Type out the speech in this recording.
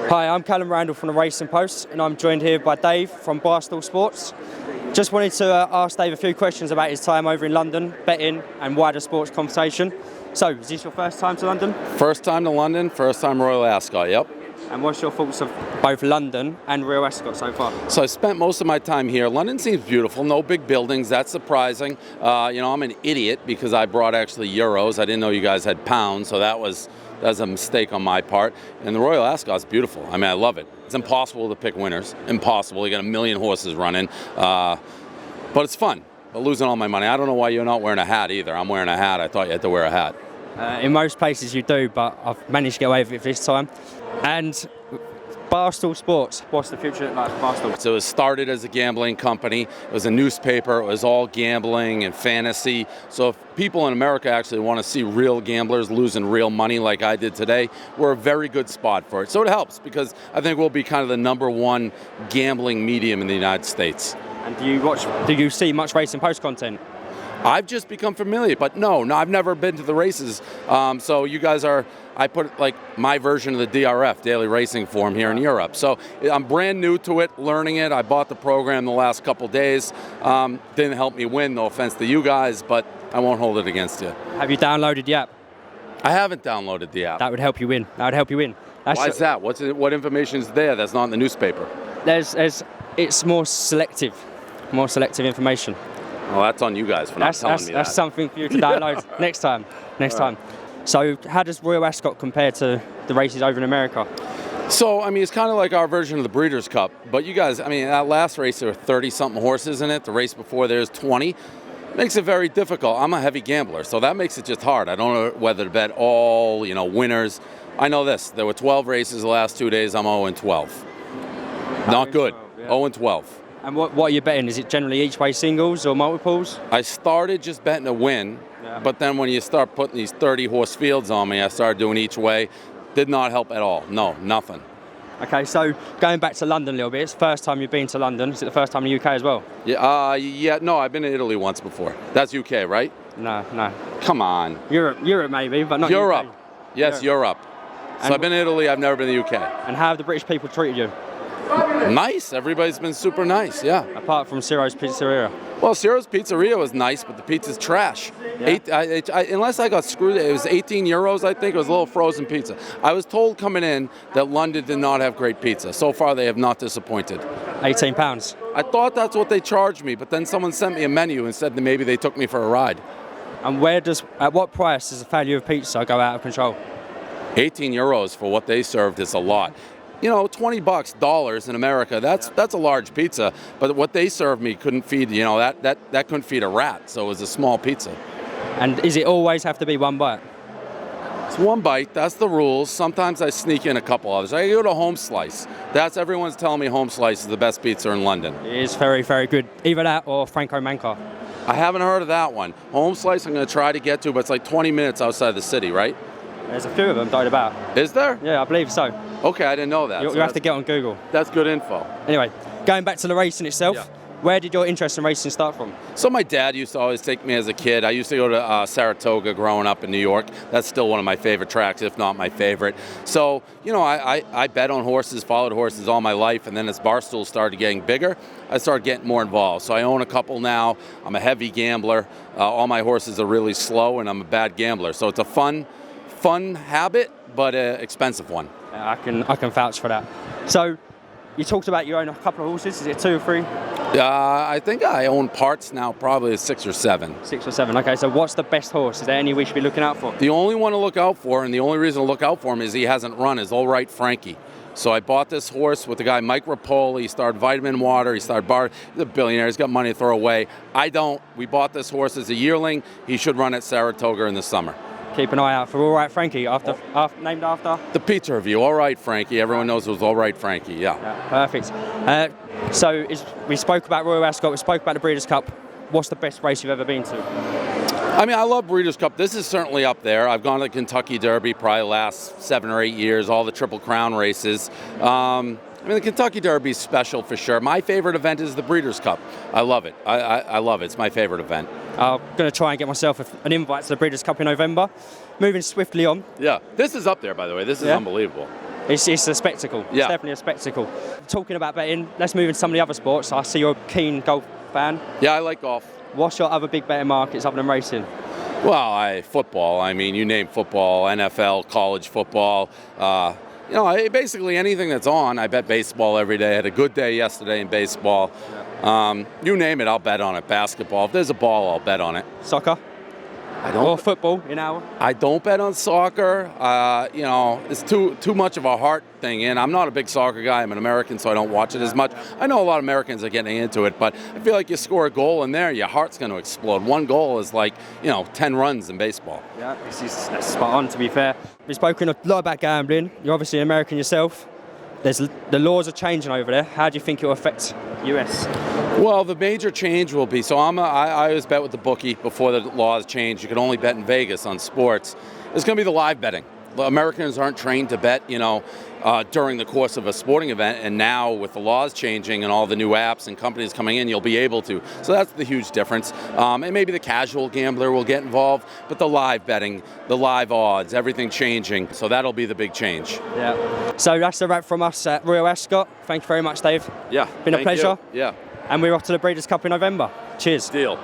Hi, I'm Callum Randall from the Racing Post, and I'm joined here by Dave from Barstool Sports. Just wanted to ask Dave a few questions about his time over in London, betting and wider sports conversation. So, is this your first time to London? First time to London, first time Royal Ascot, yep. And what's your thoughts of both London and Royal Ascot so far? So I spent most of my time here. London seems beautiful, no big buildings, that's surprising. I'm an idiot because I brought actually euros. I didn't know you guys had pounds, so that was a mistake on my part. And the Royal Ascot's beautiful. I mean, I love it. It's impossible to pick winners. Impossible. You got a million horses running. But it's fun. But losing all my money. I don't know why you're not wearing a hat either. I'm wearing a hat. I thought you had to wear a hat. In most places you do, but I've managed to get away with it this time. And Barstool Sports, what's the future like for Barstool? So it was started as a gambling company. It was a newspaper. It was all gambling and fantasy. So if people in America actually want to see real gamblers losing real money like I did today, we're a very good spot for it. So it helps because I think we'll be kind of the #1 gambling medium in the United States. And do you see much Racing Post content? I've just become familiar, but no, I've never been to the races. So you guys I put like my version of the DRF, Daily Racing Form here in Europe. So I'm brand new to it, learning it. I bought the program the last couple days. Didn't help me win, no offense to you guys, but I won't hold it against you. Have you downloaded the app? I haven't downloaded the app. That would help you win. Why is that? What information is there that's not in the newspaper? It's more selective information. Well, that's on you guys for not telling me that. That's something for you to download next time. So how does Royal Ascot compare to the races over in America? So, I mean, it's kind of like our version of the Breeders' Cup. But you guys, I mean, that last race, there were 30-something horses in it. The race before there's 20. Makes it very difficult. I'm a heavy gambler, so that makes it just hard. I don't know whether to bet all, winners. I know this. There were 12 races the last 2 days. I'm 0-12. Not good. 0-12. And what are you betting? Is it generally each way singles or multiples? I started just betting a win, but then when you start putting these 30-horse fields on me, I started doing each way. Did not help at all. No, nothing. Okay, so going back to London a little bit, it's the first time you've been to London. Is it the first time in the UK as well? No, I've been to Italy once before. That's UK, right? No. Come on. Europe maybe, but not Europe. UK. Yes, Europe. So I've been to Italy, I've never been to the UK. And how have the British people treated you? Nice. Everybody's been super nice, yeah. Apart from Ciro's Pizzeria. Well, Ciro's Pizzeria was nice, but the pizza's trash. Yeah. Unless I got screwed, it was 18 euros, I think. It was a little frozen pizza. I was told coming in that London did not have great pizza. So far, they have not disappointed. £18. I thought that's what they charged me, but then someone sent me a menu and said that maybe they took me for a ride. And at what price does the value of pizza go out of control? 18 euros for what they served is a lot. $20 in America, that's a large pizza, but what they served me couldn't feed, that couldn't feed a rat, so it was a small pizza. And does it always have to be one bite? It's one bite, that's the rules. Sometimes I sneak in a couple others. I go to Home Slice. Everyone's telling me Home Slice is the best pizza in London. It is very, very good. Either that or Franco Manca. I haven't heard of that one. Home Slice I'm going to try to get to, but it's like 20 minutes outside the city, right? There's a few of them dotted about. Is there? Yeah, I believe so. Okay, I didn't know that. You have to get on Google. That's good info. Anyway, going back to the racing itself, where did your interest in racing start from? So my dad used to always take me as a kid. I used to go to Saratoga growing up in New York. That's still one of my favorite tracks, if not my favorite. So, I bet on horses, followed horses all my life, and then as Barstool started getting bigger, I started getting more involved. So I own a couple now. I'm a heavy gambler. All my horses are really slow, and I'm a bad gambler. So it's a fun habit, but an expensive one. I can vouch for that. So you talked about you own a couple of horses. Is it 2 or 3? I think I own parts now, probably 6 or 7. 6 or 7. Okay, so what's the best horse? Is there any we should be looking out for? The only one to look out for, and the only reason to look out for him is he hasn't run, is All Right Frankie. So I bought this horse with the guy Mike Rapoli. He started Vitamin Water. He started Bar. He's a billionaire. He's got money to throw away. I don't. We bought this horse as a yearling. He should run at Saratoga in the summer. Keep an eye out for All Right Frankie, named after? The pizza review, All Right Frankie. Everyone knows it was All Right Frankie, yeah. Perfect. We spoke about Royal Ascot, we spoke about the Breeders' Cup. What's the best race you've ever been to? I mean, I love Breeders' Cup. This is certainly up there. I've gone to the Kentucky Derby probably the last 7 or 8 years, all the Triple Crown races. The Kentucky Derby is special for sure. My favorite event is the Breeders' Cup. I love it. I love it. It's my favorite event. I'm going to try and get myself an invite to the Breeders' Cup in November. Moving swiftly on. Yeah, this is up there, by the way. This is unbelievable. It's a spectacle. Yeah. It's definitely a spectacle. Talking about betting, let's move into some of the other sports. I see you're a keen golf fan. Yeah, I like golf. What's your other big betting markets other than racing? Well, football. I mean, you name football, NFL, college football. Basically anything that's on. I bet baseball every day. I had a good day yesterday in baseball. You name it, I'll bet on it. Basketball. If there's a ball, I'll bet on it. Soccer? Or football, in our? I don't bet on soccer. It's too much of a heart thing. And I'm not a big soccer guy. I'm an American, so I don't watch it as much. I know a lot of Americans are getting into it, but I feel like you score a goal in there, your heart's going to explode. One goal is like, 10 runs in baseball. Yeah, that's spot on, to be fair. We've spoken a lot about gambling. You're obviously an American yourself. The laws are changing over there. How do you think it will affect US? Well, the major change will be, I always bet with the bookie before the laws change. You can only bet in Vegas on sports. It's going to be the live betting. Americans aren't trained to bet, during the course of a sporting event, and now with the laws changing and all the new apps and companies coming in, you'll be able to. So that's the huge difference. And maybe the casual gambler will get involved, but the live betting, the live odds, everything changing. So that'll be the big change. Yeah. So that's a wrap from us at Royal Ascot. Thank you very much, Dave. Yeah. Been a pleasure. Yeah. And we're off to the Breeders' Cup in November. Cheers. Deal.